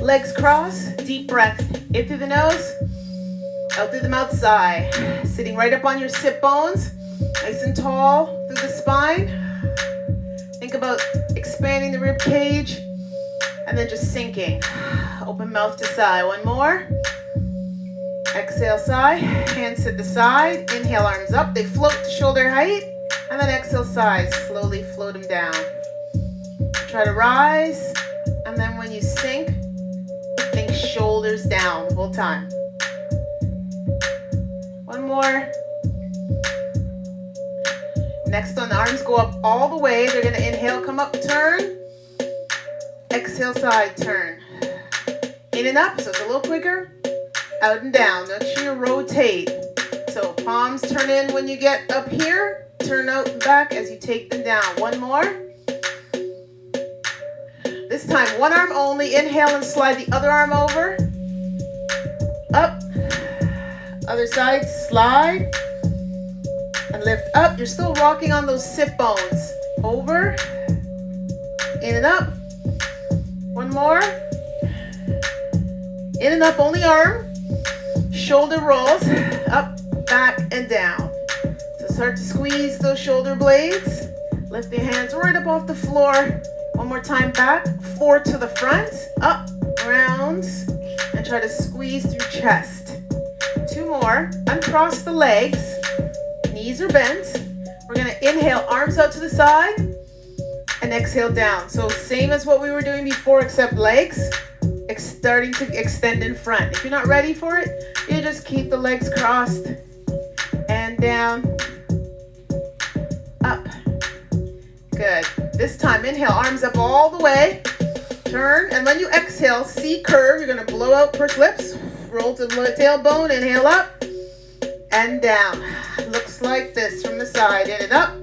Legs cross, deep breath. In through the nose, out through the mouth, sigh. Sitting right up on your sit bones, nice and tall through the spine. Think about expanding the rib cage and then just sinking. Open mouth to sigh. One more. Exhale, sigh. Hands to the side. Inhale, arms up. They float to shoulder height. And then exhale, sigh. Slowly float them down. Try to rise. And then when you sink, think shoulders down the whole time. One more. Next one, the arms go up all the way. They're going to inhale, come up, turn. Exhale, side, turn. In and up, so it's a little quicker. Out and down. Make sure you rotate. So palms turn in when you get up here. Turn out and back as you take them down. One more. This time, one arm only. Inhale and slide the other arm over. Up. Other side, slide. And lift up. You're still rocking on those sit bones. Over. In and up. One more. In and up, only arm. Shoulder rolls. Up, back, and down. So start to squeeze those shoulder blades. Lift your hands right up off the floor. One more time back. 4 to the front. Up, round. And try to squeeze through chest. 2 more. Uncross the legs. Knees are bent. We're going to inhale, arms out to the side, and exhale down. So same as what we were doing before, except legs starting to extend in front. If you're not ready for it, you just keep the legs crossed and down, up. Good. This time, inhale, arms up all the way. Turn, and when you exhale, C curve, you're going to blow out, pursed lips, roll to the tailbone, inhale up and down. Looks like this from the side, in and up.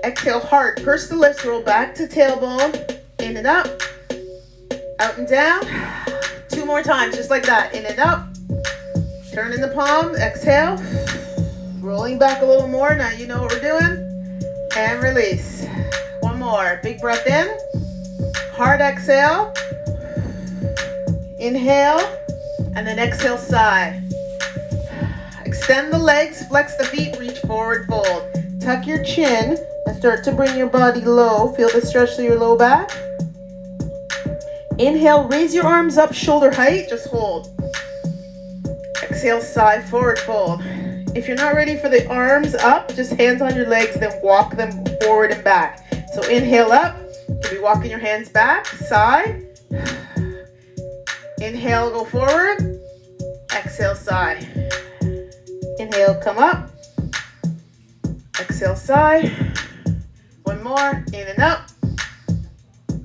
Exhale hard, purse the lips, roll back to tailbone, in and up, out and down. 2 more times, just like that, in and up. Turn in the palm, exhale, rolling back a little more. Now you know what we're doing. And release. One more, big breath in, hard exhale, inhale, and then exhale, sigh. Extend the legs, flex the feet, reach forward, fold. Tuck your chin and start to bring your body low. Feel the stretch through your low back. Inhale, raise your arms up, shoulder height, just hold. Exhale, sigh, forward fold. If you're not ready for the arms up, just hands on your legs, then walk them forward and back. So inhale up, you'll be walking your hands back, sigh. Inhale, go forward. Exhale, sigh. Inhale, come up. Exhale, sigh. One more, in and up.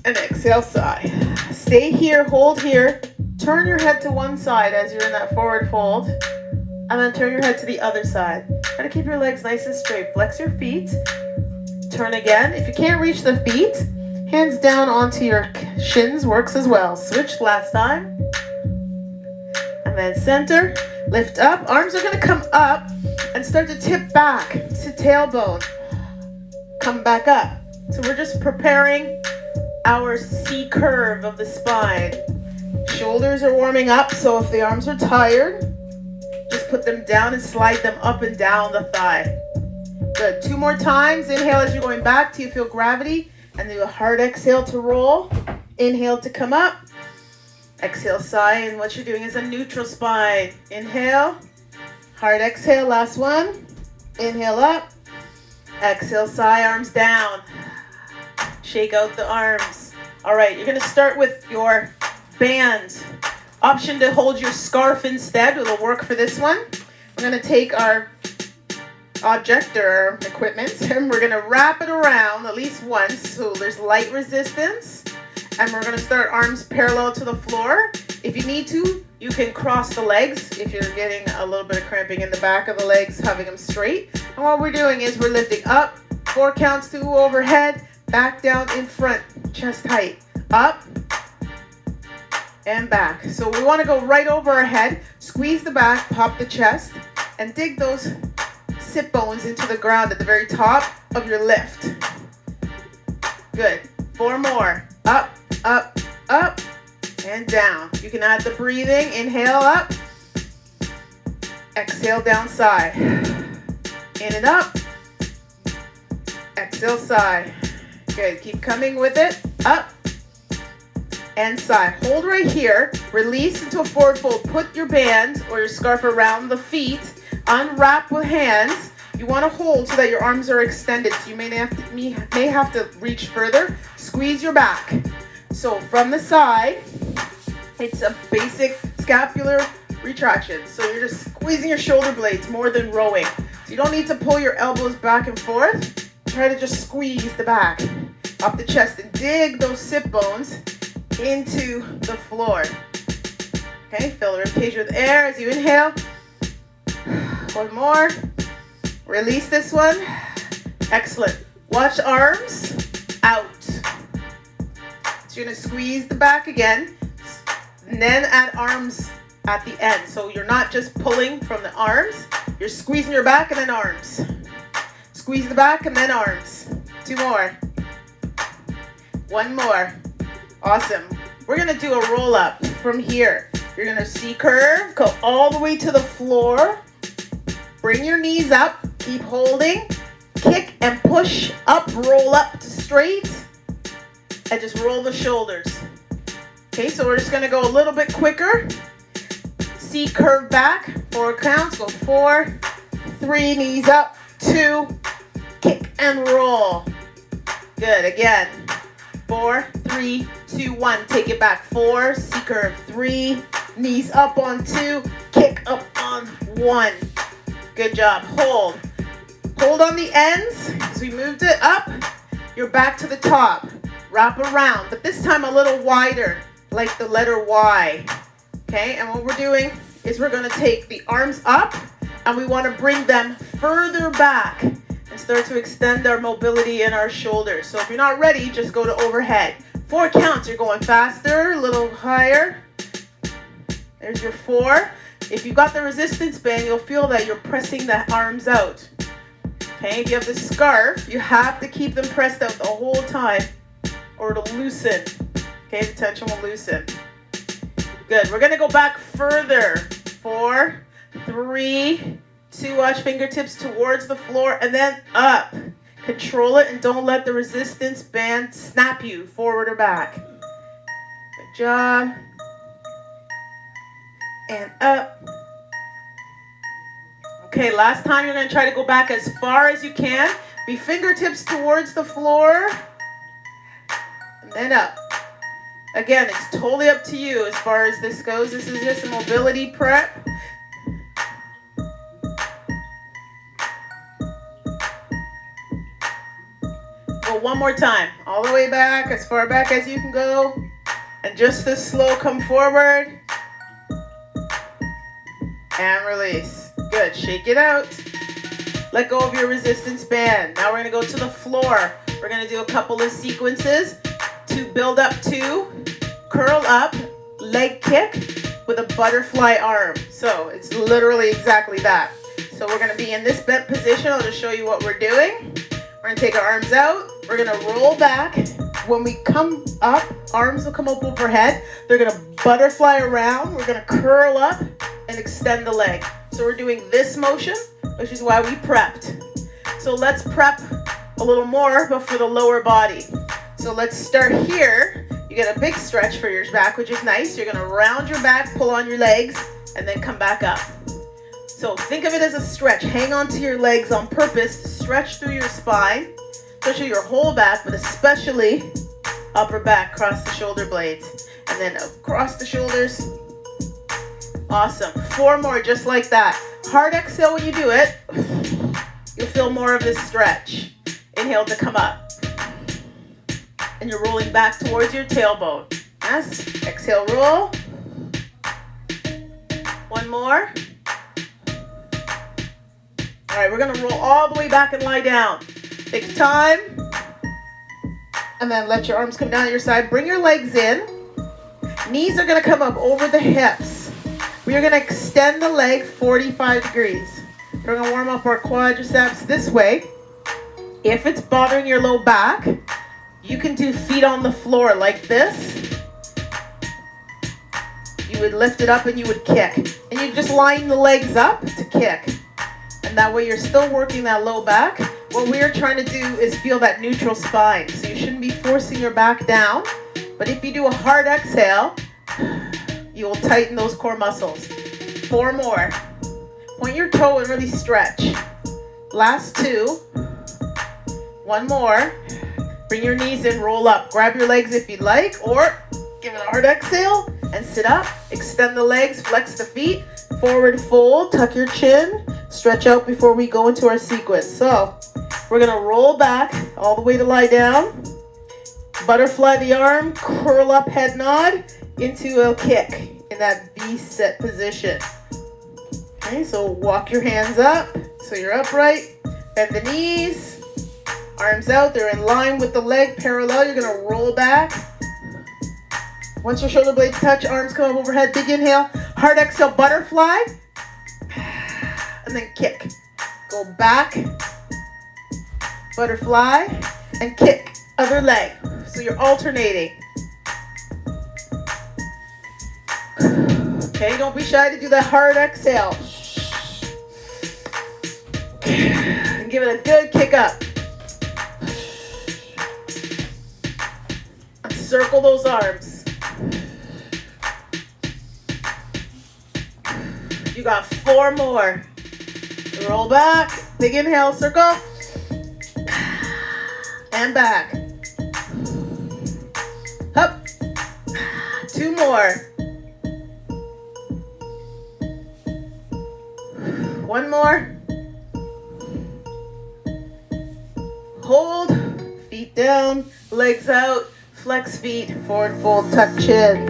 And exhale, sigh. Stay here, hold here. Turn your head to one side as you're in that forward fold. And then turn your head to the other side. Try to keep your legs nice and straight. Flex your feet. Turn again. If you can't reach the feet, hands down onto your shins works as well. Switch last time. And then center. Lift up. Arms are going to come up and start to tip back to tailbone. Come back up. So we're just preparing our C curve of the spine. Shoulders are warming up, so if the arms are tired, just put them down and slide them up and down the thigh. Good. 2 more times. Inhale as you're going back till you feel gravity, and do a hard exhale to roll. Inhale to come up. Exhale, sigh, and what you're doing is a neutral spine. Inhale, hard exhale, last one. Inhale up. Exhale, sigh, arms down. Shake out the arms. All right, you're going to start with your band. Option to hold your scarf instead. It'll work for this one. We're going to take our object or equipment and we're going to wrap it around at least once so there's light resistance. And we're going to start arms parallel to the floor. If you need to, you can cross the legs if you're getting a little bit of cramping in the back of the legs, having them straight. And what we're doing is we're lifting up, 4 counts to overhead, back down in front, chest height, up and back. So we want to go right over our head, squeeze the back, pop the chest, and dig those sit bones into the ground at the very top of your lift. Good. 4 more. Up, up, up, and down. You can add the breathing. Inhale up. Exhale down side. In and up. Exhale side. Good. Keep coming with it. Up and side. Hold right here. Release into a forward fold. Put your band or your scarf around the feet. Unwrap with hands. You want to hold so that your arms are extended. So you may have to reach further. Squeeze your back. So from the side, it's a basic scapular retraction. So you're just squeezing your shoulder blades more than rowing. So you don't need to pull your elbows back and forth. Try to just squeeze the back up the chest and dig those sit bones into the floor. Okay, fill the ribcage with air as you inhale. One more. Release this one. Excellent. Watch arms out. So you're going to squeeze the back again, and then add arms at the end. So you're not just pulling from the arms, you're squeezing your back and then arms. Squeeze the back and then arms. 2 more. 1 more. Awesome. We're going to do a roll up from here. You're going to C curve, go all the way to the floor. Bring your knees up. Keep holding. Kick and push up, roll up to straight. And just roll the shoulders. Okay, so we're just going to go a little bit quicker. C curve back. 4 counts. Go 4, 3, knees up, 2, kick and roll. Good. Again. 4, 3, 2, 1. Take it back. 4, C curve. 3, knees up on 2, kick up on 1. Good job. Hold. Hold on the ends. As we moved it up, you're back to the top. Wrap around, but this time a little wider, like the letter Y. Okay, and what we're doing is we're going to take the arms up, and we want to bring them further back and start to extend our mobility in our shoulders. So if you're not ready, just go to overhead. 4 counts. You're going faster, a little higher. There's your 4. If you've got the resistance band, you'll feel that you're pressing the arms out. Okay, if you have the scarf, you have to keep them pressed out the whole time or it'll loosen. Okay, the tension will loosen. Good, we're gonna go back further. 4, 3, 2, watch fingertips towards the floor and then up. Control it and don't let the resistance band snap you forward or back. Good job. And up. Okay, last time you're going to try to go back as far as you can. Be fingertips towards the floor. And then up. Again, it's totally up to you as far as this goes. This is just a mobility prep. Go one more time. All the way back, as far back as you can go. And just as slow, come forward. And release. Good. Shake it out. Let go of your resistance band. Now we're going to go to the floor. We're going to do a couple of sequences to build up to curl up, leg kick with a butterfly arm. So it's literally exactly that. So we're going to be in this bent position. I'll just show you what we're doing. We're going to take our arms out. We're going to roll back. When we come up, arms will come up overhead. They're going to butterfly around. We're going to curl up and extend the leg. So we're doing this motion, which is why we prepped. So let's prep a little more, but for the lower body. So let's start here. You get a big stretch for your back, which is nice. You're gonna round your back, pull on your legs, and then come back up. So think of it as a stretch. Hang on to your legs on purpose to stretch through your spine, especially your whole back, but especially upper back, across the shoulder blades. And then across the shoulders. Awesome. 4 more just like that. Hard exhale when you do it. You'll feel more of this stretch. Inhale to come up. And you're rolling back towards your tailbone. Yes. Exhale, roll. 1 more. All right, we're going to roll all the way back and lie down. Take time. And then let your arms come down to your side. Bring your legs in. Knees are going to come up over the hips. We are going to extend the leg 45 degrees. We're going to warm up our quadriceps this way. If it's bothering your low back, you can do feet on the floor like this. you would lift it up and you would kick. And you just line the legs up to kick. And that way you're still working that low back. What we're trying to do is feel that neutral spine. So you shouldn't be forcing your back down. But if you do a hard exhale, you will tighten those core muscles. 4 more. Point your toe and really stretch. Last 2. 1 more. Bring your knees in, roll up. Grab your legs if you'd like, or give it a hard exhale and sit up. Extend the legs, flex the feet. Forward fold, tuck your chin. Stretch out before we go into our sequence. So we're going to roll back all the way to lie down. Butterfly the arm, curl up, head nod into a kick in that V-sit position. Okay, so walk your hands up so you're upright. Bend the knees, arms out, they're in line with the leg, parallel. You're going to roll back. Once your shoulder blades touch, arms come up overhead. Big inhale, hard exhale, butterfly, and then kick. Go back, butterfly, and kick. Other leg. So you're alternating. Okay, don't be shy to do that hard exhale. And give it a good kick up. And circle those arms. You got 4 more. Roll back. Big inhale, circle. And back. Up. 2 more. 1 more. Hold. Feet down. Legs out. Flex feet. Forward fold. Tuck chin.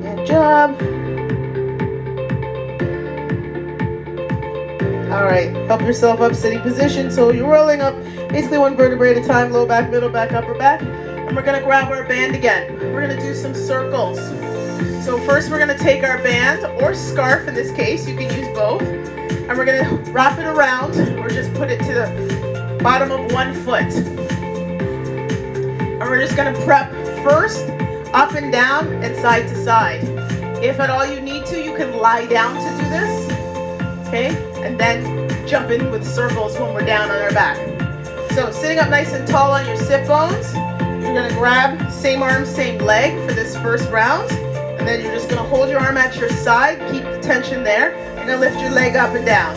Good job. All right. Help yourself up. Sitting position. So you're rolling up basically 1 vertebrae at a time. Low back, middle back, upper back. And we're going to grab our band again. We're going to do some circles. So first we're going to take our band or scarf in this case. You can use both. And we're going to wrap it around or just put it to the bottom of 1 foot. And we're just going to prep first up and down and side to side. If at all you need to, you can lie down to do this. Okay? And then jump in with circles when we're down on our back. So sitting up nice and tall on your sit bones. You're going to grab same arm, same leg for this first round. And then you're just going to hold your arm at your side. Keep the tension there. You're going to lift your leg up and down.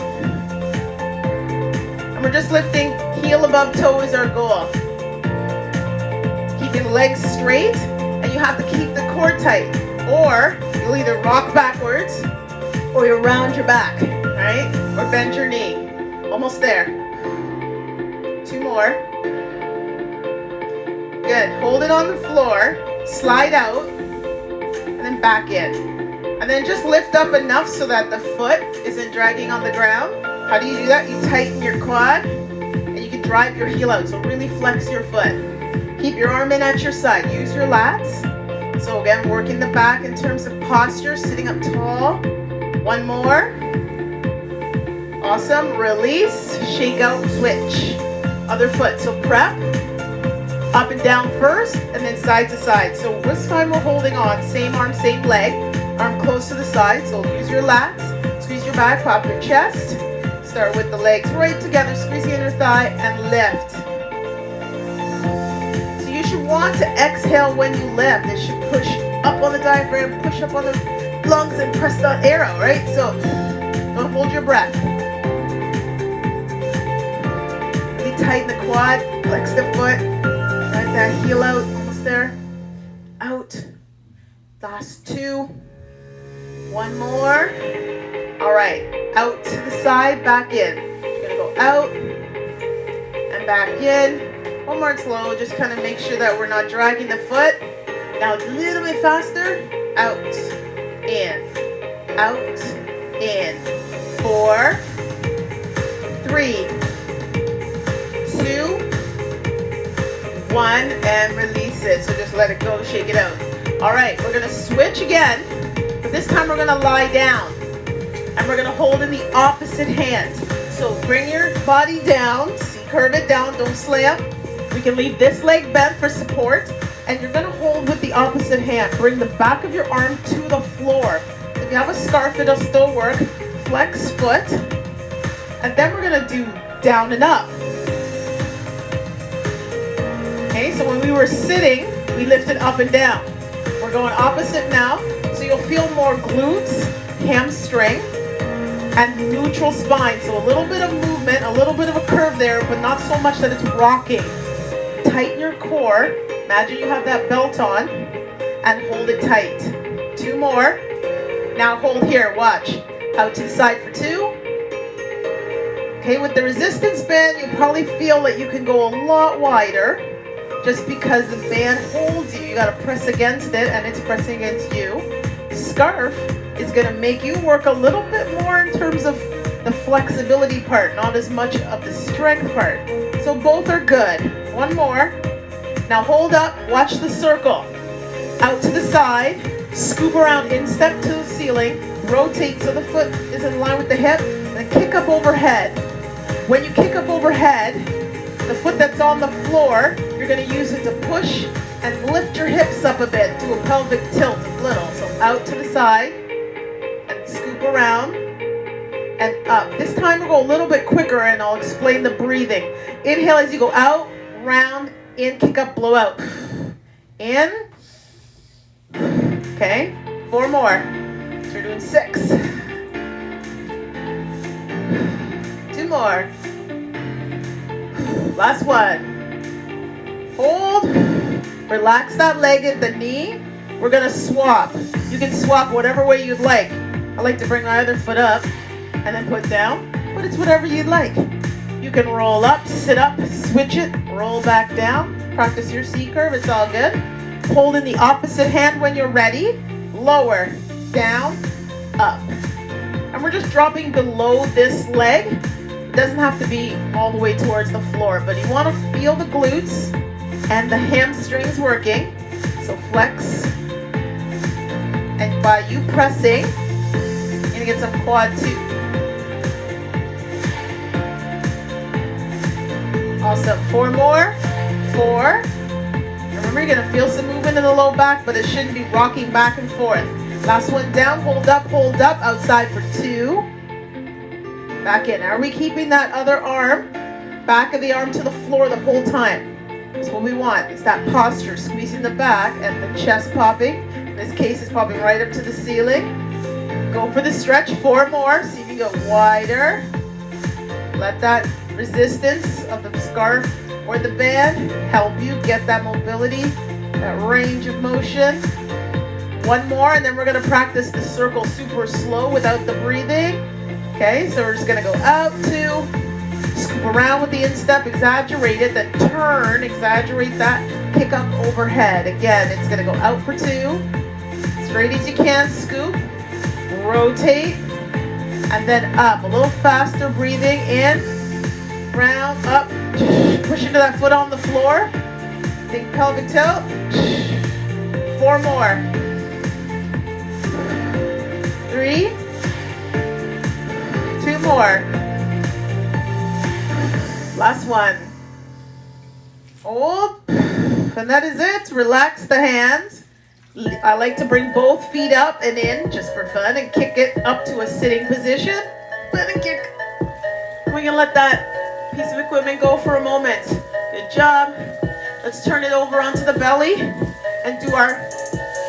And we're just lifting heel above toe is our goal. Keeping legs straight. And you have to keep the core tight. Or you'll either rock backwards or you'll round your back. Right? Or bend your knee. Almost there. 2 more. Good. Hold it on the floor. Slide out. And then back in. And then just lift up enough so that the foot isn't dragging on the ground. How do you do that? You tighten your quad. And you can drive your heel out. So really flex your foot. Keep your arm in at your side. Use your lats. So again, working the back in terms of posture. Sitting up tall. 1 more. Awesome. Release. Shake out. Switch. Other foot. So prep. Up and down first, and then side to side. So this time we're holding on. Same arm, same leg. Arm close to the side. So use your lats. Squeeze your back, pop your chest. Start with the legs right together. Squeeze the inner thigh and lift. So you should want to exhale when you lift. It should push up on the diaphragm, push up on the lungs, and press the arrow, right? So don't hold your breath. Really tighten the quad, flex the foot. Right, that heel out, almost there. Out. Last 2. 1 more. All right, out to the side, back in. You're gonna go out and back in. 1 more slow, just kind of make sure that we're not dragging the foot. Now a little bit faster. Out, in, out, in. 4, 3, 2, 1, and release it. So just let it go, shake it out. All right, we're gonna switch again, but this time we're gonna lie down, and we're gonna hold in the opposite hand. So bring your body down, curve it down, don't slam. We can leave this leg bent for support, and you're gonna hold with the opposite hand. Bring the back of your arm to the floor. If you have a scarf, it'll still work. Flex foot, and then we're gonna do down and up. Okay, so when we were sitting, we lifted up and down. We're going opposite now, so you'll feel more glutes, hamstring, and neutral spine. So a little bit of movement, a little bit of a curve there, but not so much that it's rocking. Tighten your core. Imagine you have that belt on, and hold it tight. 2 more. Now hold here, watch. Out to the side for 2. Okay, with the resistance band, you probably feel that you can go a lot wider just because the band holds you. You gotta press against it and it's pressing against you. Scarf is gonna make you work a little bit more in terms of the flexibility part, not as much of the strength part. So both are good. 1 more. Now hold up, watch the circle. Out to the side, scoop around, instep to the ceiling, rotate so the foot is in line with the hip, then kick up overhead. When you kick up overhead, the foot that's on the floor, you're going to use it to push and lift your hips up a bit, do a pelvic tilt a little. So out to the side and scoop around and up. This time we'll go a little bit quicker and I'll explain the breathing. Inhale as you go out, round, in, kick up, blow out. In. Okay, 4 more. So we're doing 6. 2 more. Last one. Hold. Relax that leg at the knee. We're gonna swap. You can swap whatever way you'd like. I like to bring my other foot up and then put down, but it's whatever you'd like. You can roll up, sit up, switch it, roll back down. Practice your C curve, it's all good. Hold in the opposite hand when you're ready. Lower, down, up. And we're just dropping below this leg. It doesn't have to be all the way towards the floor, but you want to feel the glutes and the hamstrings working. So flex. And by you pressing, you're going to get some quad too. Awesome. 4 more. 4. Remember, you're going to feel some movement in the low back, but it shouldn't be rocking back and forth. Last one down, hold up, outside for 2. Back in. Are we keeping that other arm, back of the arm to the floor the whole time? That's what we want. It's that posture, squeezing the back and the chest popping. In this case, it's popping right up to the ceiling. Go for the stretch. 4 more. See if you can go wider. Let that resistance of the scarf or the band help you get that mobility, that range of motion. 1 more, and then we're going to practice the circle super slow without the breathing. Okay, so we're just going to go out 2, scoop around with the instep, exaggerate it, then turn, exaggerate that, kick up overhead. Again, it's going to go out for 2, straight as you can, scoop, rotate, and then up. A little faster breathing, in, round, up, push into that foot on the floor, big pelvic tilt. 4 more. 3, 2 more. Last one. Hold. And that is it. Relax the hands. I like to bring both feet up and in just for fun and kick it up to a sitting position. Let it kick. We can let that piece of equipment go for a moment. Good job. Let's turn it over onto the belly and do our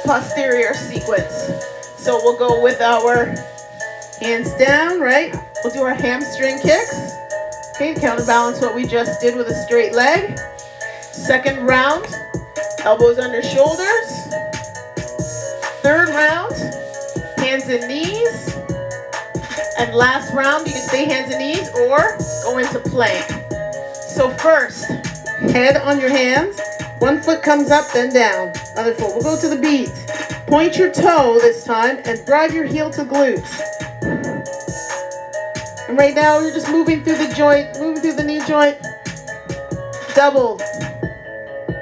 posterior sequence. So we'll go with our hands down, right? We'll do our hamstring kicks. Okay, counterbalance what we just did with a straight leg. Second round, elbows under shoulders. Third round, hands and knees. And last round, you can stay hands and knees or go into plank. So first, head on your hands. 1 foot comes up, then down. Other foot. We'll go to the beat. Point your toe this time and drive your heel to glutes. And right now, you're just moving through the joint, moving through the knee joint. Double.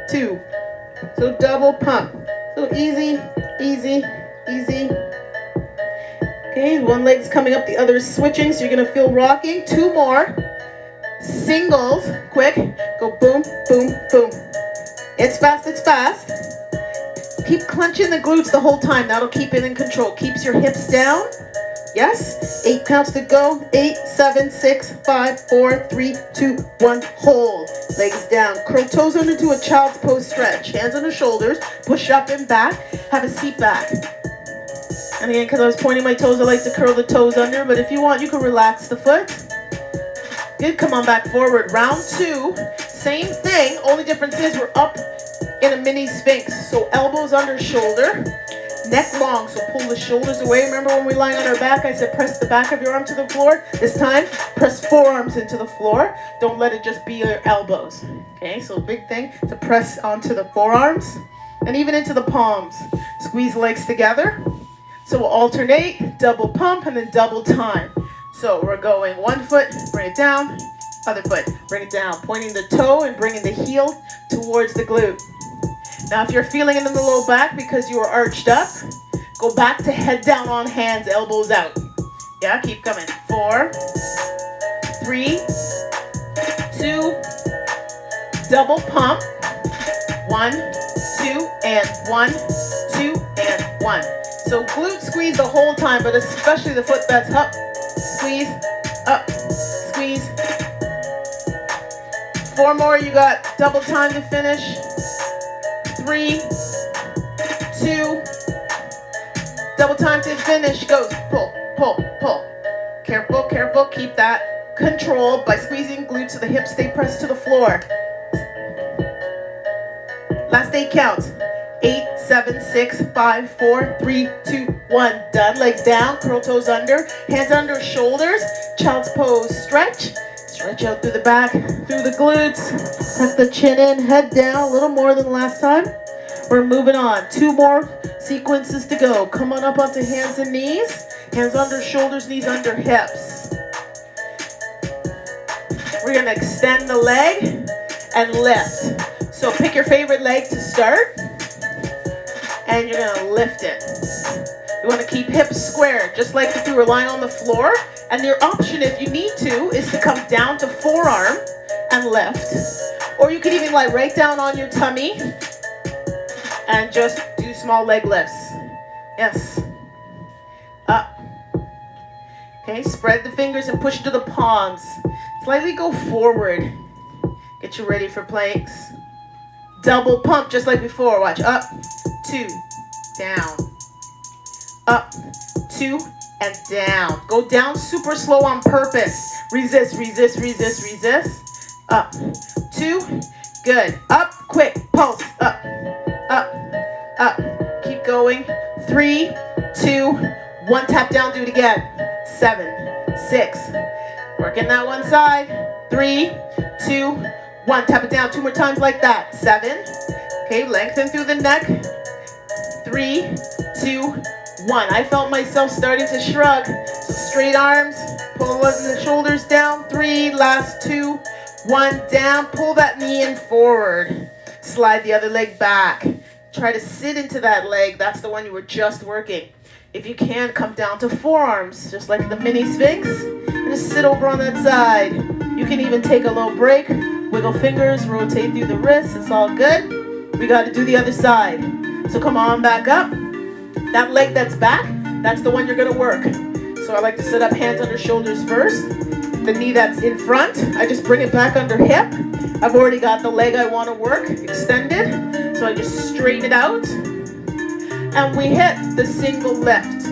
2. So double pump. So easy, easy, easy. Okay, one leg's coming up, the other is switching, so you're gonna feel rocking. 2 more. Singles, quick. Go boom, boom, boom. It's fast, it's fast. Keep clenching the glutes the whole time. That'll keep it in control. Keeps your hips down. Yes. 8 counts to go. 8, 7, 6, 5, 4, 3, 2, 1. Hold. Legs down. Curl toes under to a child's pose stretch. Hands on the shoulders. Push up and back. Have a seat back. And again, because I was pointing my toes, I like to curl the toes under. But if you want, you can relax the foot. Good. Come on back forward. Round 2. Same thing. Only difference is we're up in a mini sphinx. So elbows under shoulder. Neck long, so pull the shoulders away. Remember when we lying on our back, I said press the back of your arm to the floor? This time, press forearms into the floor. Don't let it just be your elbows. Okay, so big thing to press onto the forearms and even into the palms. Squeeze legs together. So we'll alternate, double pump, and then double time. So we're going one foot, bring it down, other foot, bring it down. Pointing the toe and bringing the heel towards the glute. Now, if you're feeling it in the low back because you are arched up, go back to head down on hands, elbows out. Yeah, keep coming. 4, 3, 2, double pump. 1, 2, and 1, 2, and 1. So glute squeeze the whole time, but especially the foot that's up. Squeeze, up, squeeze. 4 more, you got double time to finish. 3, 2, double time to finish. Goes pull, pull, pull. Careful, careful. Keep that control by squeezing glutes so the hips stay pressed to the floor. Last 8 counts. 8, 7, 6, 5, 4, 3, 2, 1. Done. Legs down, curl toes under, hands under shoulders. Child's pose. Stretch. Stretch out through the back, through the glutes. Tuck the chin in, head down, a little more than last time. We're moving on. 2 more sequences to go. Come on up onto hands and knees. Hands under shoulders, knees under hips. We're going to extend the leg and lift. So pick your favorite leg to start. And you're going to lift it. You want to keep hips square, just like if you were lying on the floor. And your option, if you need to, is to come down to forearm and lift. Or you can even lie right down on your tummy and just do small leg lifts. Yes. Up. Okay, spread the fingers and push to the palms. Slightly go forward. Get you ready for planks. Double pump, just like before. Watch. Up, 2, down. Up, 2, and down. Go down super slow on purpose. Resist, resist, resist, resist. Up, 2, good. Up, quick, pulse. Up, up, up. Keep going. 3, 2, 1. Tap down, do it again. 7, 6. Working that one side. 3, 2, 1. Tap it down 2 more times like that. 7. Okay, lengthen through the neck. 3, 2, 1. I felt myself starting to shrug. So straight arms, pull the shoulders down. 3, last 2, 1, down. Pull that knee in forward. Slide the other leg back. Try to sit into that leg. That's the one you were just working. If you can, come down to forearms, just like the mini sphinx. And just sit over on that side. You can even take a little break. Wiggle fingers, rotate through the wrists. It's all good. We got to do the other side. So come on back up. That leg that's back, that's the one you're going to work. So I like to sit up, hands under shoulders first. The knee that's in front, I just bring it back under hip. I've already got the leg I want to work extended. So I just straighten it out. And we hit the single lift.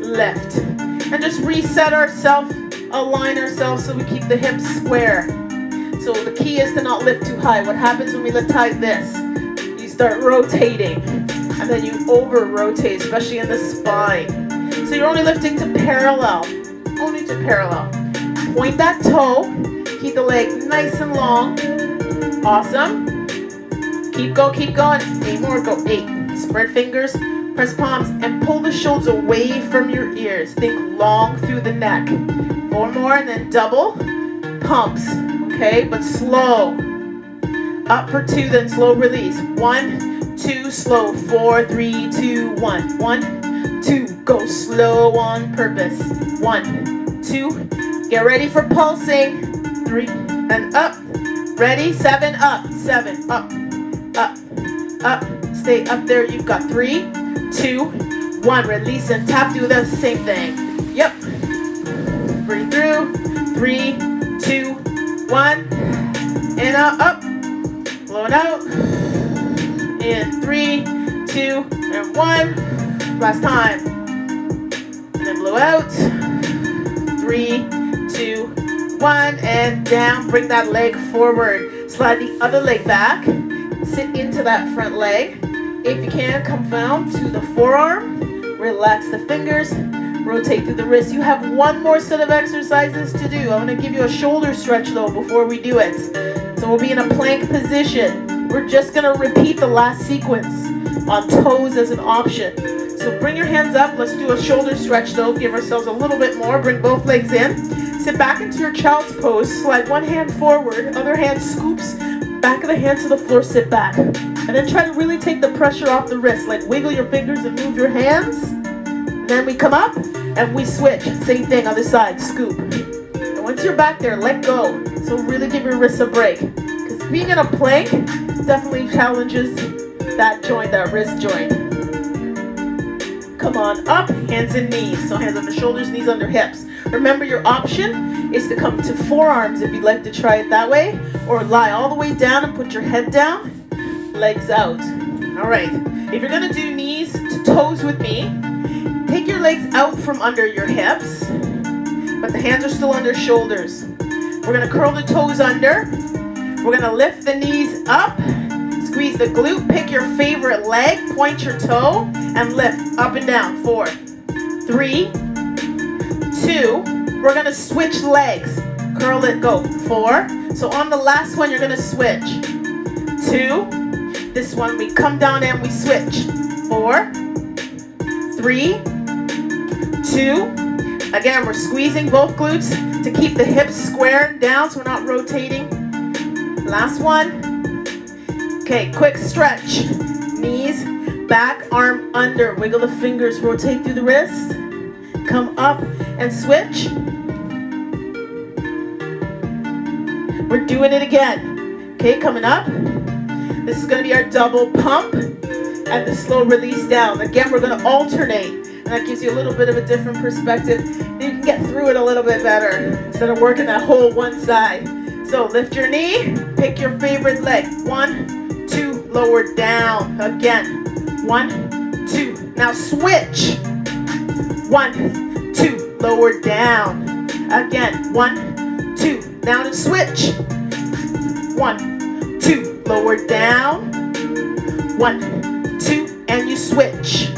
Lift. And just reset ourselves, align ourselves so we keep the hips square. So the key is to not lift too high. What happens when we lift high? This. You start rotating. And then you over-rotate, especially in the spine. So you're only lifting to parallel. Only to parallel. Point that toe. Keep the leg nice and long. Awesome. Keep going. 8 more. Go. 8. Spread fingers. Press palms. And pull the shoulders away from your ears. Think long through the neck. 4 more. And then double. Pumps. Okay? But slow. Up for 2. Then slow release. 1, 2, slow. 4, 3, 2, 1. 1, 2. Go slow on purpose. 1, 2. Get ready for pulsing. 3 and up. Ready? 7 up. 7 up. Up. Up. Stay up there. You've got 3, 2, 1. Release and tap. Do the same thing. Yep. Breathe through. 3, 2, 1. In, out, up. Blow it out. In 3, 2, and 1. Last time. And then blow out. 3, 2, 1. And down. Bring that leg forward. Slide the other leg back. Sit into that front leg. If you can, come down to the forearm. Relax the fingers. Rotate through the wrist. You have one more set of exercises to do. I'm going to give you a shoulder stretch though before we do it. So we'll be in a plank position. We're just going to repeat the last sequence on toes as an option. So bring your hands up. Let's do a shoulder stretch though. Give ourselves a little bit more. Bring both legs in. Sit back into your child's pose. Slide one hand forward. Other hand scoops back of the hand to the floor. Sit back. And then try to really take the pressure off the wrist. Like wiggle your fingers and move your hands. And then we come up and we switch. Same thing, other side, scoop. And once you're back there, let go. So really give your wrists a break. Because being in a plank definitely challenges that joint, that wrist joint. Come on up, hands and knees. So hands on the shoulders, knees under hips. Remember your option is to come to forearms if you'd like to try it that way. Or lie all the way down and put your head down. Legs out. All right. If you're going to do knees to toes with me, take your legs out from under your hips, but the hands are still under shoulders. We're going to curl the toes under. We're going to lift the knees up, squeeze the glute, pick your favorite leg, point your toe, and lift up and down. 4, 3, 2. We're going to switch legs. Curl it, go. 4. So on the last one, you're going to switch. 2. This one, we come down and we switch. 4, 3, 2. Again, we're squeezing both glutes to keep the hips squared down so we're not rotating. Last one. Okay, quick stretch. Knees, back, arm under. Wiggle the fingers, rotate through the wrist. Come up and switch. We're doing it again. Okay, coming up. This is going to be our double pump and the slow release down. Again, we're going to alternate, and that gives you a little bit of a different perspective. Then you can get through it a little bit better instead of working that whole one side. So lift your knee, pick your favorite leg. 1, 2, lower down. Again, 1, 2. Now switch. 1, 2, lower down. Again, 1, 2. Now to switch. 1, 2, lower down. 1, 2, and you switch.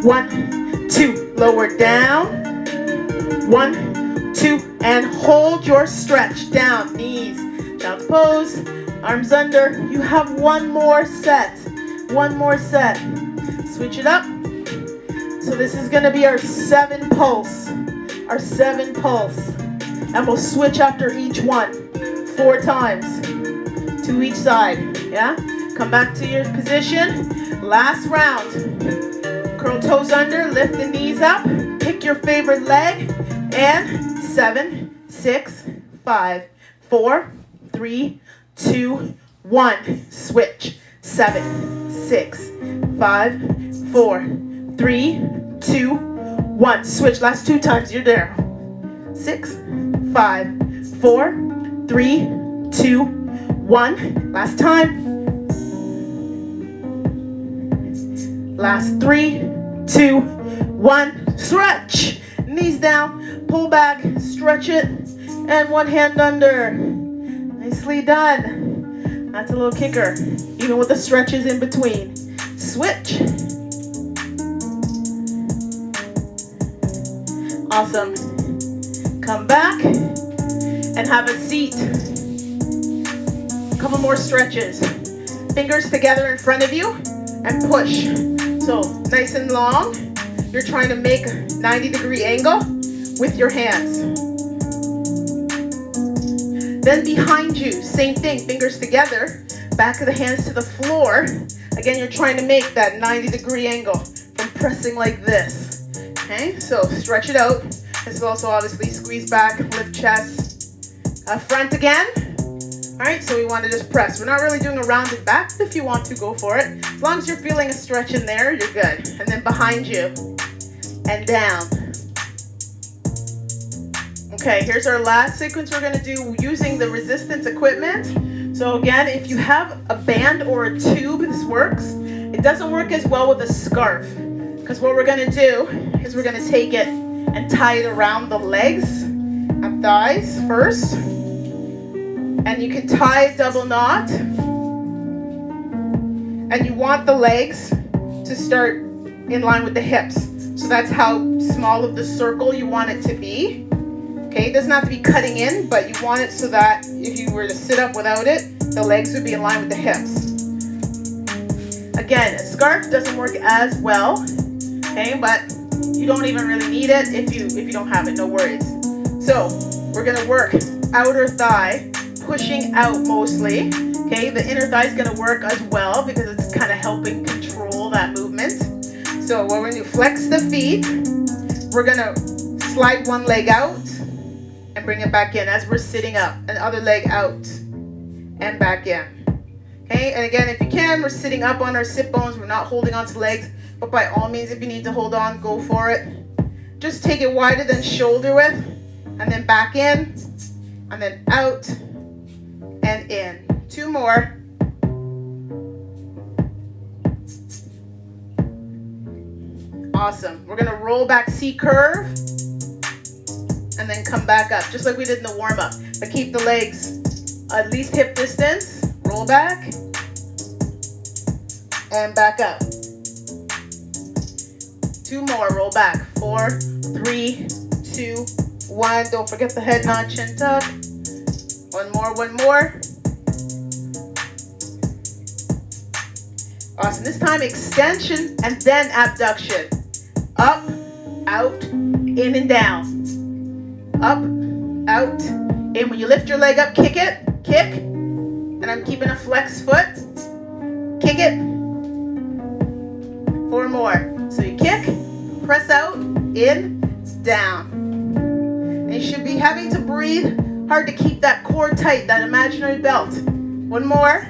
1, 2, lower down. 1, 2, and hold your stretch down. Knees, child's pose, arms under. You have one more set. One more set. Switch it up. So this is going to be our 7 pulse. Our 7 pulse. And we'll switch after each one. 4 times. To each side, yeah? Come back to your position. Last round. Curl toes under, lift the knees up, pick your favorite leg, and 7, 6, 5, 4, 3, 2, 1. Switch. 7, 6, 5, 4, 3, 2, 1. Switch. Last 2 times. You're there. 6, 5, 4, 3, 2, 1. Last time. Last 3, 2, 1. Stretch. Knees down. Pull back. Stretch it. And one hand under. Nicely done. That's a little kicker. Even with the stretches in between. Switch. Awesome. Come back and have a seat. Couple more stretches. Fingers together in front of you and push. So nice and long. You're trying to make a 90-degree angle with your hands. Then behind you, same thing, fingers together, back of the hands to the floor. Again, you're trying to make that 90-degree angle from pressing like this. Okay, so stretch it out. This will also obviously squeeze back, lift chest. Front again. All right, so we want to just press. We're not really doing a rounded back. If you want to, go for it. As long as you're feeling a stretch in there, you're good. And then behind you and down. Okay, here's our last sequence we're going to do using the resistance equipment. So again, if you have a band or a tube, this works. It doesn't work as well with a scarf, because what we're going to do is we're going to take it and tie it around the legs and thighs first. And you can tie a double knot. And you want the legs to start in line with the hips. So that's how small of the circle you want it to be. Okay, it doesn't have to be cutting in, but you want it so that if you were to sit up without it, the legs would be in line with the hips. Again, a scarf doesn't work as well, okay, but you don't even really need it if you don't have it, no worries. So we're gonna work outer thigh, pushing out mostly. Okay, the inner thigh is gonna work as well because it's kind of helping control that movement. So what we're gonna do, flex the feet. We're gonna slide one leg out and bring it back in as we're sitting up, and other leg out and back in. Okay, and again, if you can, we're sitting up on our sit bones. We're not holding onto legs, but by all means, if you need to hold on, go for it. Just take it wider than shoulder width, and then back in, and then out and in. 2 more. Awesome. We're gonna roll back C curve, and then come back up, just like we did in the warm-up. But keep the legs at least hip distance. Roll back and back up. 2 more. Roll back. 4, 3, 2, 1. Don't forget the head nod, chin tuck. 1 more. 1 more. Awesome. This time extension and then abduction. Up, out, in and down. Up, out, in. When you lift your leg up, kick it, kick. And I'm keeping a flex foot. Kick it. 4 more. So you kick, press out, in, down. And you should be having to breathe hard to keep that core tight, that imaginary belt. 1 more.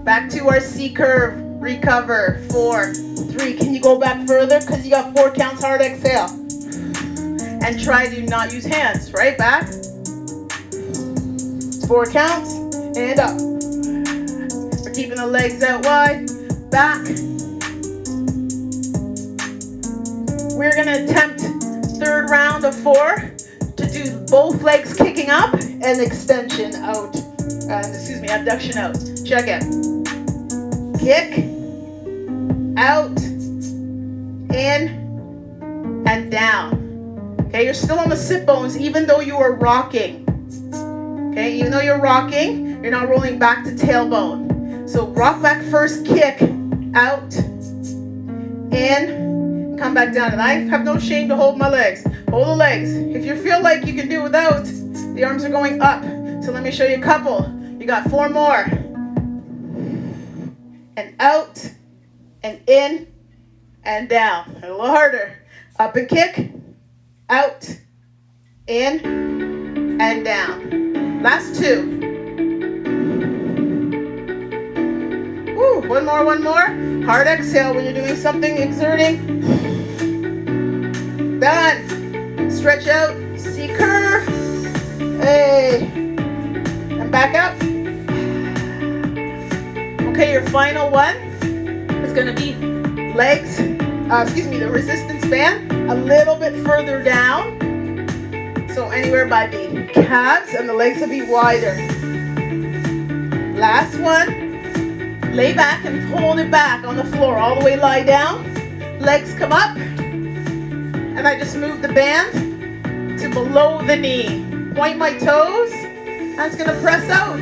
Back to our C curve. Recover. 4, 3. Can you go back further? Because you got 4 counts. Hard exhale. And try to not use hands. Right back. 4 counts. And up. We're keeping the legs out wide. Back. We're going to attempt 3rd round of 4 to do both legs kicking up and extension out. Abduction out. Check it. Kick, out, in, and down. Okay, you're still on the sit bones even though you are rocking. Okay, even though you're rocking, you're not rolling back to tailbone. So rock back first, kick, out, in, come back down. And I have no shame to hold my legs. Hold the legs. If you feel like you can do without, the arms are going up. So let me show you a couple. You got 4 more. And out, and in, and down. A little harder. Up and kick, out, in, and down. Last 2. Woo, 1 more, 1 more. Hard exhale when you're doing something, exerting. Done. Stretch out, C curve. Hey. And back up. Okay, your final one is going to be legs, the resistance band a little bit further down. So anywhere by the calves, and the legs will be wider. Last one, lay back and hold it back on the floor. All the way lie down, legs come up, and I just move the band to below the knee. Point my toes, and it's going to press out.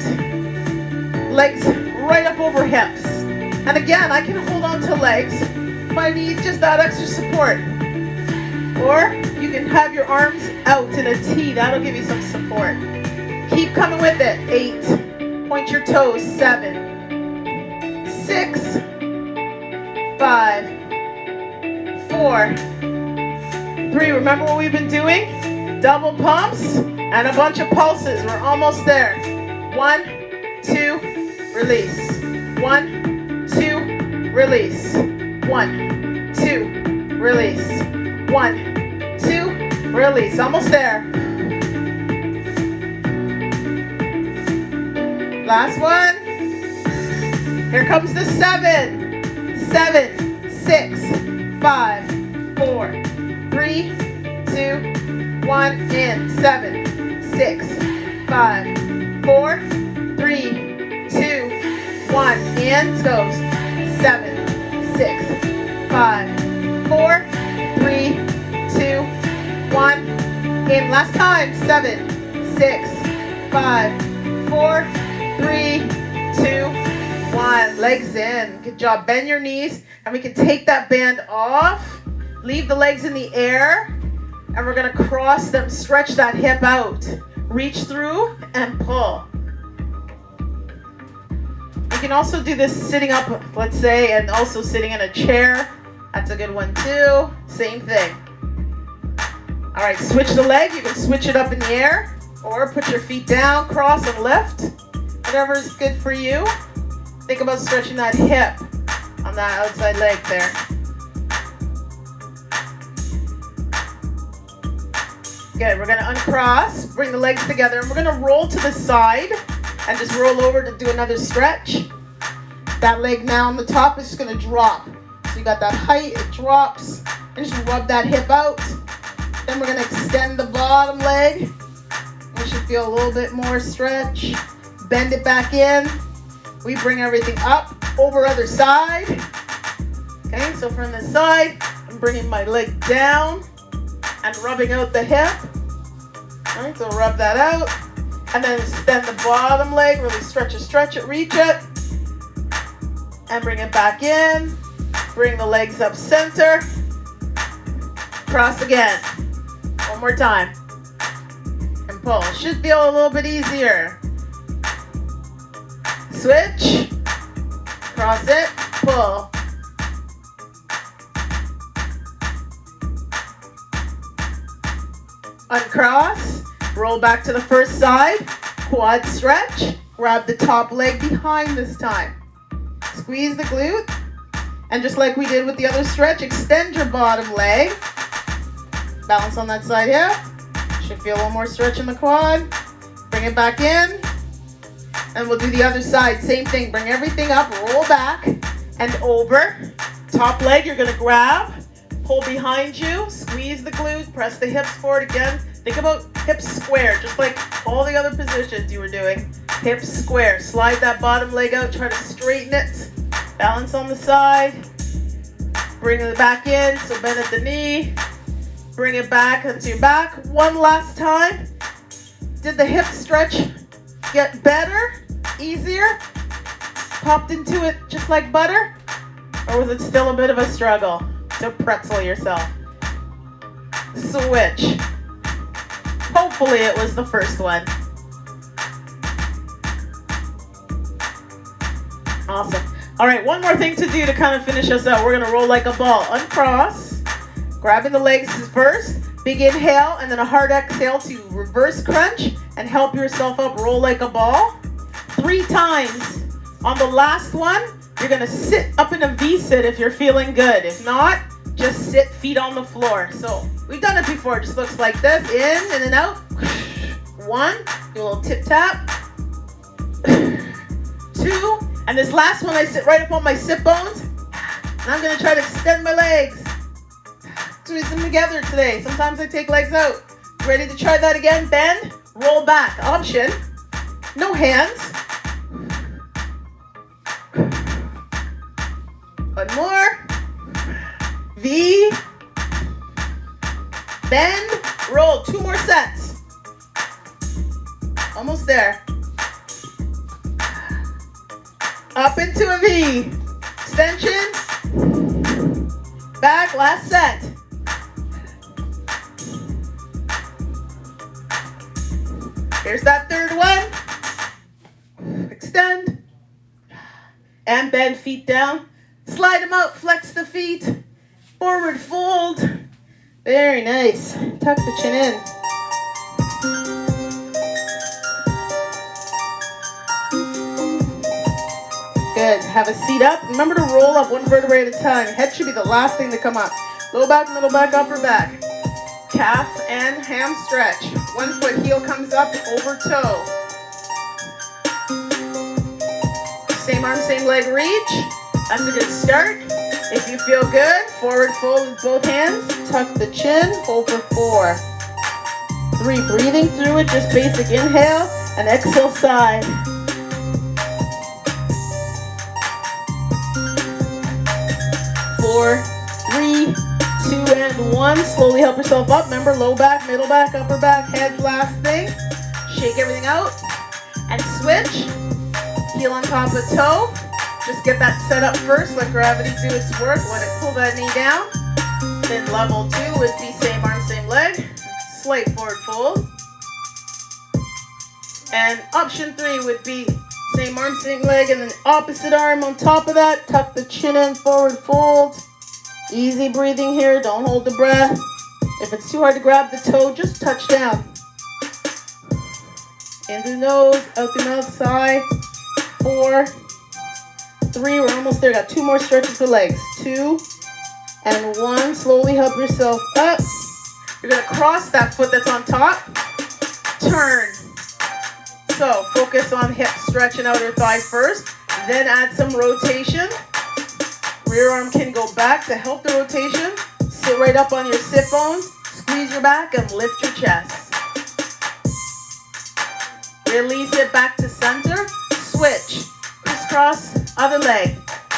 Legs right up over hips. And again, I can hold on to legs if I need just that extra support. Or you can have your arms out in a T. That'll give you some support. Keep coming with it. 8. Point your toes. 7. 6. 5. 4. 3. Remember what we've been doing? Double pumps and a bunch of pulses. We're almost there. 1, 2, release. 1, release. 1, 2, release. 1, 2, release. Almost there. Last one. Here comes the 7. 7, 6, 5, 4, 3, 2, 1. In. 7, 6, 5, 4, 3, 2, 1. In. Let's go. 7, 6, 5, 4, 3, 2, 1. In. Last time. 7, 6, 5, 4, 3, 2, 1. Legs in. Good job. Bend your knees, and we can take that band off. Leave the legs in the air, and we're going to cross them. Stretch that hip out. Reach through and pull. You can also do this sitting up, let's say, and also sitting in a chair. That's a good one too. Same thing. All right, switch the leg. You can switch it up in the air, or put your feet down, cross and lift. Whatever is good for you. Think about stretching that hip on that outside leg there. Good, we're gonna uncross, bring the legs together, and we're gonna roll to the side and just roll over to do another stretch. That leg now on the top is just gonna drop. So you got that height, it drops, and just rub that hip out. Then we're gonna extend the bottom leg. We should feel a little bit more stretch. Bend it back in. We bring everything up, over other side. Okay, so from this side, I'm bringing my leg down and rubbing out the hip. All right, so rub that out. And then extend the bottom leg, really stretch it, reach it. And bring it back in. Bring the legs up center. Cross again. One more time. And pull. Should feel a little bit easier. Switch. Cross it. Pull. Uncross. Roll back to the first side. Quad stretch. Grab the top leg behind this time. Squeeze the glute. And just like we did with the other stretch, extend your bottom leg. Balance on that side hip. Should feel a little more stretch in the quad. Bring it back in. And we'll do the other side. Same thing. Bring everything up. Roll back and over. Top leg you're going to grab. Pull behind you. Squeeze the glute. Press the hips forward again. Think about hips square, just like all the other positions you were doing. Hips square. Slide that bottom leg out. Try to straighten it. Balance on the side. Bring it back in. So bend at the knee. Bring it back onto your back. One last time. Did the hip stretch get better? Easier? Popped into it just like butter? Or was it still a bit of a struggle to pretzel yourself? Switch. Hopefully it was the first one. Awesome. All right, one more thing to do to kind of finish us out. We're going to roll like a ball. Uncross. Grabbing the legs first. Big inhale and then a hard exhale to reverse crunch and help yourself up. Roll like a ball. 3 times. On the last one, you're going to sit up in a V-sit if you're feeling good. If not, just sit feet on the floor. So we've done it before. It just looks like this. In and out. 1. Do a little tip tap. 2. And this last one, I sit right up on my sit bones. And I'm going to try to extend my legs. Squeeze them together today. Sometimes I take legs out. Ready to try that again? Bend, roll back. Option. No hands. One more. V. Bend, roll. 2 more sets. Almost there. Up into a V. Extension. Back, last set. Here's that third one. Extend. And bend, feet down. Slide them out, flex the feet. Forward fold. Very nice. Tuck the chin in. Good. have a seat up. Remember to roll up one vertebrae at a time. Head should be the last thing to come up. Low back, middle back, upper back. Calf and ham stretch. 1 foot heel comes up over toe. Same arm, same leg reach. That's a good start. If you feel good, forward fold with both hands. Tuck the chin, hold for 4. 3, breathing through it, just basic inhale and exhale side. 4, 3, 2, and 1. Slowly help yourself up. Remember, low back, middle back, upper back, head last thing. Shake everything out and switch. Heel on top of toe. Just get that set up first. Let gravity do its work. Let it pull that knee down. Then level 2 would be same arm, same leg. Slight forward fold. And option 3 would be same arm, same leg, and then opposite arm on top of that. Tuck the chin in, forward fold. Easy breathing here. Don't hold the breath. If it's too hard to grab the toe, just touch down. In through the nose, out the mouth, side. 4, 3, we're almost there. Got 2 more stretches for legs. 2 and 1. Slowly help yourself up. You're going to cross that foot that's on top. Turn. So focus on hip stretch and outer thigh first. Then add some rotation. Rear arm can go back to help the rotation. Sit right up on your sit bones. Squeeze your back and lift your chest. Release it back to center. Switch. Crisscross, other leg.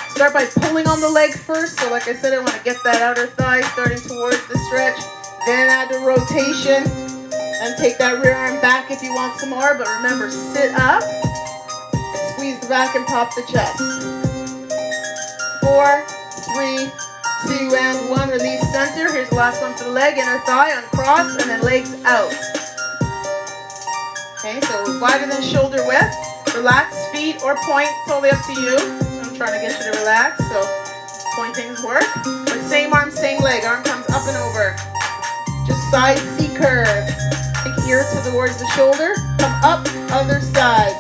Start by pulling on the leg first. So like I said, I want to get that outer thigh starting towards the stretch. Then add the rotation. And take that rear arm back if you want some more. But remember, sit up. And squeeze the back and pop the chest. 4, 3, 2, and 1. Release center. Here's the last one for the leg. Inner thigh, uncross, and then legs out. Okay, so wider than shoulder width. Relax feet or point, totally up to you. I'm trying to get you to relax, so pointings work. But same arm, same leg. Arm comes up and over. Just side C curve. Take ear towards the shoulder. Come up, other side.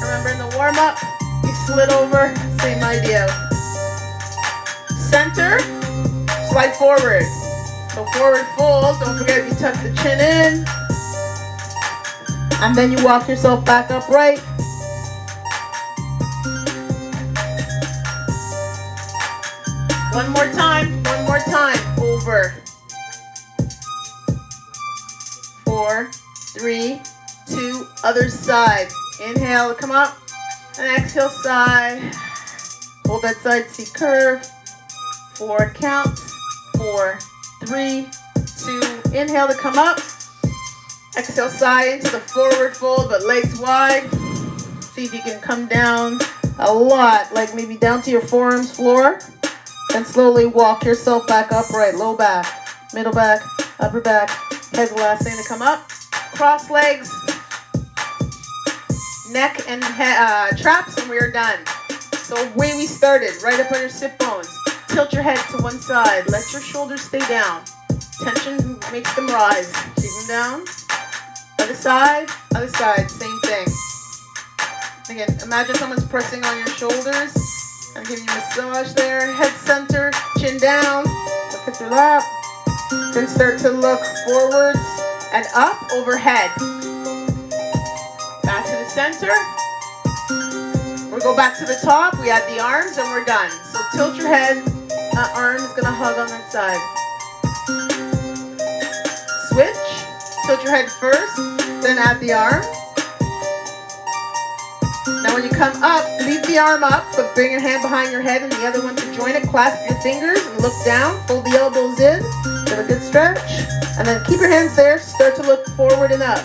Remember in the warm up, you slid over. Same idea. Center, slide forward. So forward fold. Don't forget you tuck the chin in. And then you walk yourself back upright. One more time, over. 4, 3, 2, other side. Inhale, come up, and exhale, side. Hold that side C curve. 4 counts. 4, 3, 2. Inhale to come up. Exhale, side into the forward fold, but legs wide. See if you can come down a lot, like maybe down to your forearms floor. And slowly walk yourself back upright. Low back, middle back, upper back. Head's the last thing to come up. Cross legs, neck and traps, and we are done. So way we started, right up on your sit bones. Tilt your head to one side. Let your shoulders stay down. Tension makes them rise. Keep them down. Other side, same thing. Again, imagine someone's pressing on your shoulders. I'm giving you a massage there. Head center, chin down. Look at your lap. Then start to look forwards and up overhead. Back to the center. We go back to the top. We add the arms and we're done. So tilt your head. Arm is going to hug on that side. Switch. Tilt your head first. Then add the arm. Now when you come up, leave the arm up, but bring your hand behind your head and the other one to join it. Clasp your fingers and look down. Fold the elbows in. Get a good stretch. And then keep your hands there. Start to look forward and up.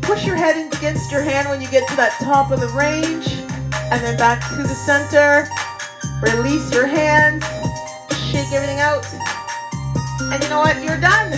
Push your head against your hand when you get to that top of the range. And then back to the center. Release your hands. Shake everything out. And you know what? You're done.